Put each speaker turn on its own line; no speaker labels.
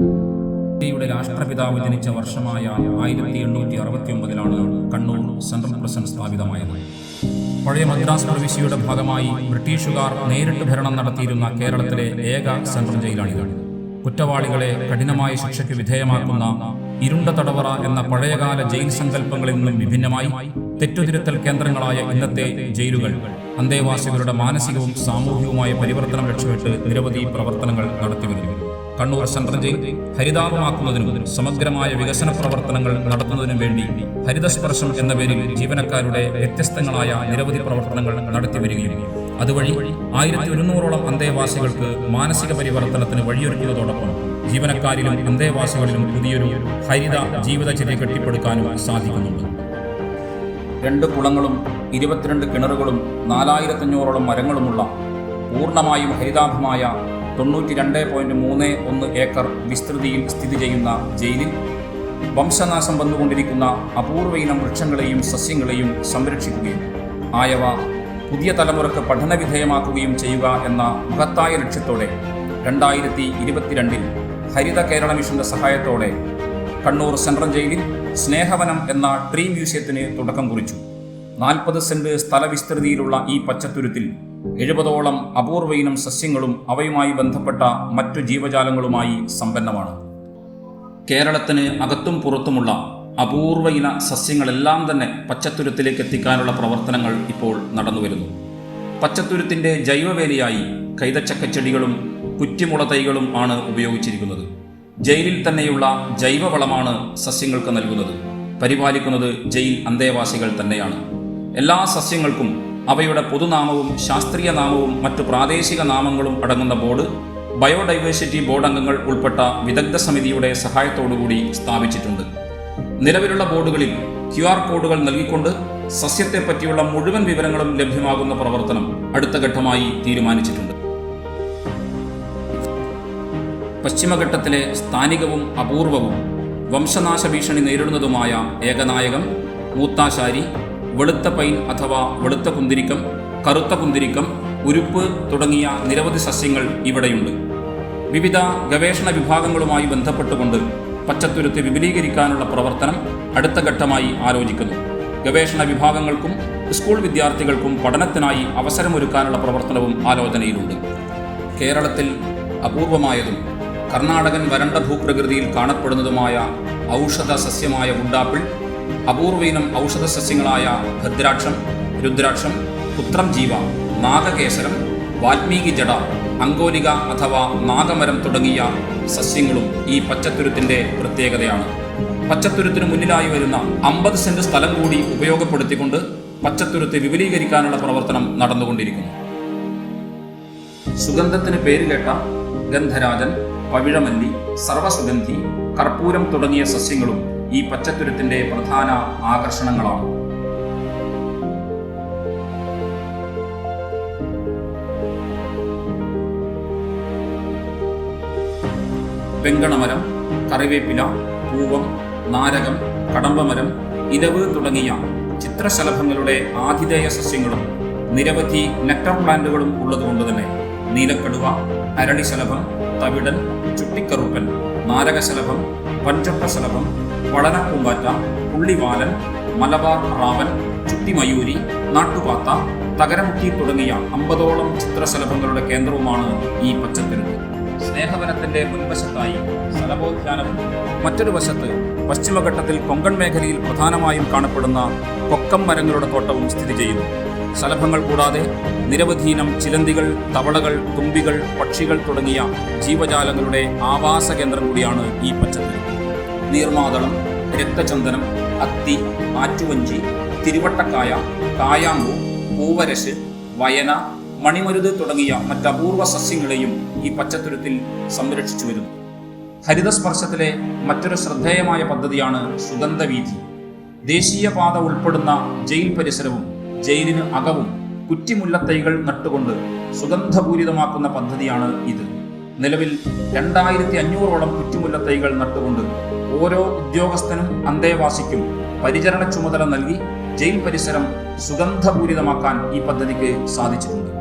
ഇന്ത്യയുടെ രാഷ്ട്രപിതാവ് ജനിച്ച വർഷമായ 1869 കണ്ണൂർ സെൻട്രൽ പ്രസന്റ് സ്ഥാപിതമായത്. പഴയ മദ്രാസ് പ്രവിശ്യയുടെ ഭാഗമായി ബ്രിട്ടീഷുകാർ നേരിട്ട് ഭരണം നടത്തിയിരുന്ന കേരളത്തിലെ ഏക സെൻട്രൽ ജയിലാണിത്. കുറ്റവാളികളെ കഠിനമായ ശിക്ഷയ്ക്ക് വിധേയമാക്കുന്ന ഇരുണ്ട തടവറ എന്ന പഴയകാല ജയിൽ സങ്കല്പങ്ങളിൽ നിന്നും വിഭിന്നമായി തെറ്റുതിരുത്തൽ കേന്ദ്രങ്ങളായ ഇന്നത്തെ ജയിലുകൾ അന്തേവാസികളുടെ മാനസികവും സാമൂഹികവുമായ പരിവർത്തനം ലക്ഷ്യമിട്ട് നിരവധി പ്രവർത്തനങ്ങൾ നടത്തിവരുന്നു. കണ്ണൂർ സെൻട്രൽ ജയിൽ ഹരിതാപമാക്കുന്നതിനും സമഗ്രമായ വികസന പ്രവർത്തനങ്ങൾ നടത്തുന്നതിനും വേണ്ടി ഹരിതസ്പർശം എന്ന പേരിൽ ജീവനക്കാരുടെ വ്യത്യസ്തങ്ങളായ നിരവധി പ്രവർത്തനങ്ങൾ നടത്തിവരികയും അതുവഴി 1100ഓളം അന്തേവാസികൾക്ക് മാനസിക പരിവർത്തനത്തിന് വഴിയൊരുക്കുന്നതോടൊപ്പം ജീവനക്കാരിലും അന്തേവാസികളിലും പുതിയൊരു ഹരിത ജീവിതചര്യ കെട്ടിപ്പടുക്കാനും സാധിക്കുന്നുണ്ട്. 2 കുളങ്ങളും 22 കിണറുകളും 4500ഓളം മരങ്ങളുമുള്ള പൂർണ്ണമായും ഹരിതാഭമായ 92.31 ഏക്കർ വിസ്തൃതിയിൽ സ്ഥിതി ചെയ്യുന്ന ജയിലിൽ വംശനാശം വന്നുകൊണ്ടിരിക്കുന്ന അപൂർവ ഇനം വൃക്ഷങ്ങളെയും സസ്യങ്ങളെയും സംരക്ഷിക്കുകയും ആയവ പുതിയ തലമുറക്ക് പഠനവിധേയമാക്കുകയും ചെയ്യുക എന്ന മഹത്തായ ലക്ഷ്യത്തോടെ 2022 ഹരിത കേരള മിഷന്റെ സഹായത്തോടെ കണ്ണൂർ സെൻട്രൽ ജയിലിൽ സ്നേഹവനം എന്ന ട്രീ മ്യൂസിയത്തിന് തുടക്കം കുറിച്ചു. 40 സെന്റ് സ്ഥലവിസ്തൃതിയിലുള്ള ഈ പച്ചത്തുരുത്തിൽ 70ഓളം അപൂർവ ഇനം സസ്യങ്ങളും അവയുമായി ബന്ധപ്പെട്ട മറ്റു ജീവജാലങ്ങളുമായി സമ്പന്നമാണ്. കേരളത്തിന് അകത്തും പുറത്തുമുള്ള അപൂർവ ഇന സസ്യങ്ങളെല്ലാം തന്നെ പച്ചത്തുരുത്തിലേക്ക് എത്തിക്കാനുള്ള പ്രവർത്തനങ്ങൾ ഇപ്പോൾ നടന്നുവരുന്നു. പച്ചത്തുരുത്തിന്റെ ജൈവവേലിയായി കൈതച്ചക്കച്ചെടികളും കുറ്റിമുള തൈകളും ആണ് ഉപയോഗിച്ചിരിക്കുന്നത്. ജയിലിൽ തന്നെയുള്ള ജൈവവളമാണ് സസ്യങ്ങൾക്ക് നൽകുന്നത്. പരിപാലിക്കുന്നത് ജയിൽ അന്തേവാസികൾ തന്നെയാണ്. എല്ലാ സസ്യങ്ങൾക്കും അവയുടെ പൊതുനാമവും ശാസ്ത്രീയ നാമവും മറ്റു പ്രാദേശിക നാമങ്ങളും അടങ്ങുന്ന ബോർഡ് ബയോഡൈവേഴ്സിറ്റി ബോർഡ് അംഗങ്ങൾ ഉൾപ്പെട്ട വിദഗ്ധ സമിതിയുടെ സഹായത്തോടുകൂടി സ്ഥാപിച്ചിട്ടുണ്ട്. നിലവിലുള്ള ബോർഡുകളിൽ QR കോഡുകൾ നൽകിക്കൊണ്ട് സസ്യത്തെപ്പറ്റിയുള്ള മുഴുവൻ വിവരങ്ങളും ലഭ്യമാകുന്ന പ്രവർത്തനം അടുത്ത ഘട്ടമായി തീരുമാനിച്ചിട്ടുണ്ട്. പശ്ചിമഘട്ടത്തിലെ സ്ഥാനികവും അപൂർവവും വംശനാശ ഭീഷണി നേരിടുന്നതുമായ ഏകനായകം, മൂത്താശാരി, വെളുത്ത പൈൻ അഥവാ വെളുത്ത കുന്തിരിക്കം, കറുത്ത കുന്തിരിക്കം, ഉരുപ്പ് തുടങ്ങിയ നിരവധി സസ്യങ്ങൾ ഇവിടെയുണ്ട്. വിവിധ ഗവേഷണ വിഭാഗങ്ങളുമായി ബന്ധപ്പെട്ടുകൊണ്ട് പച്ചത്തുരുത്ത് വിപുലീകരിക്കാനുള്ള പ്രവർത്തനം അടുത്ത ഘട്ടമായി ആലോചിക്കുന്നു. ഗവേഷണ വിഭാഗങ്ങൾക്കും സ്കൂൾ വിദ്യാർത്ഥികൾക്കും പഠനത്തിനായി അവസരമൊരുക്കാനുള്ള പ്രവർത്തനവും ആലോചനയിലുണ്ട്. കേരളത്തിൽ അപൂർവമായതും കർണാടകൻ വരണ്ട ഭൂപ്രകൃതിയിൽ കാണപ്പെടുന്നതുമായ ഔഷധ സസ്യമായ വുഡാപ്പിൾ, അപൂർവയിനം ഔഷധ സസ്യങ്ങളായ ഭദ്രാക്ഷം, രുദ്രാക്ഷം, പുത്രം ജീവ, നാഗകേസരം, വാൽമീകി ജട, അങ്കോലിക അഥവാ നാഗമരം തുടങ്ങിയ സസ്യങ്ങളും ഈ പച്ചത്തുരുത്തിന്റെ പ്രത്യേകതയാണ്. പച്ചത്തുരുത്തിന് മുന്നിലായി വരുന്ന 50 സെന്റ് സ്ഥലം കൂടി ഉപയോഗപ്പെടുത്തിക്കൊണ്ട് പച്ചത്തുരുത്ത് വിപുലീകരിക്കാനുള്ള പ്രവർത്തനം നടന്നുകൊണ്ടിരിക്കുന്നു. സുഗന്ധത്തിന് പേരുകേട്ട ഗന്ധരാജൻ, പവിഴമല്ലി, സർവസുഗന്ധി, കർപ്പൂരം തുടങ്ങിയ സസ്യങ്ങളും ഈ പച്ചത്തുരുത്തിന്റെ പ്രധാന ആകർഷണങ്ങളാണ്. വെങ്കണമരം, കറിവേപ്പില, പൂവം, നാരകം, കടമ്പമരം, ഇലവ് തുടങ്ങിയ ചിത്രശലഭങ്ങളുടെ ആതിഥേയ സസ്യങ്ങളും നിരവധി നെക്ടർ പ്ലാന്റുകളും ഉള്ളതുകൊണ്ട് തന്നെ നീലക്കടുവ, അരളിശലഭം, തവിടൻ, ചുട്ടിക്കറുപ്പൻ, നാരകശലഭം, പഞ്ചട്ടശലഭം, വളനപ്പൂമ്പാറ്റ, പുള്ളിവാലൻ, മലബാർ റാവൻ, ചുട്ടിമയൂരി, നാട്ടുപാത്ത, തകരമുട്ടി തുടങ്ങിയ 50ഓളം ചിത്രശലഭങ്ങളുടെ കേന്ദ്രവുമാണ് ഈ പച്ചത്തുരുത്ത്. സ്നേഹവനത്തിന്റെ മുൻവശത്തായി ശലഭോദ്യാനവും മറ്റൊരു വശത്ത് പശ്ചിമഘട്ടത്തിൽ കൊങ്കൺ മേഖലയിൽ പ്രധാനമായും കാണപ്പെടുന്ന കൊക്കം മരങ്ങളുടെ തോട്ടവും സ്ഥിതി ചെയ്യുന്നു. ശലഭങ്ങൾ കൂടാതെ നിരവധിയിനം ചിലന്തികൾ, തവളകൾ, തുമ്പികൾ, പക്ഷികൾ തുടങ്ങിയ ജീവജാലങ്ങളുടെ ആവാസ കേന്ദ്രം കൂടിയാണ് ഈ പച്ചത്തുരുത്ത്. നീർമാതളം, രക്തചന്ദനം, അത്തി, ആറ്റുവഞ്ചി, തിരുവട്ടക്കായ, കായാമ്പൂ, പൂവരശ്, വയന, മണിമരുത് തുടങ്ങിയ മറ്റപൂർവ സസ്യങ്ങളെയും ഈ പച്ചത്തുരുത്തിൽ സംരക്ഷിച്ചു വരുന്നു. ഹരിതസ്പർശത്തിലെ മറ്റൊരു ശ്രദ്ധേയമായ പദ്ധതിയാണ് സുഗന്ധവീഥി. ദേശീയപാത ഉൾപ്പെടുന്ന ജയിൽ പരിസരവും ജയിലിന് അകവും കുറ്റിമുല്ലത്തൈകൾ നട്ടുകൊണ്ട് സുഗന്ധപൂരിതമാക്കുന്ന പദ്ധതിയാണ് ഇത്. നിലവിൽ 2500ഓളം കുറ്റിമുല്ലത്തൈകൾ നട്ടുകൊണ്ട് ഓരോ ഉദ്യോഗസ്ഥനും അന്തേവാസിക്കും പരിചരണ ചുമതല നൽകി ജയിൽ പരിസരം സുഗന്ധപൂരിതമാക്കാൻ ഈ പദ്ധതിക്ക് സാധിച്ചിട്ടുണ്ട്.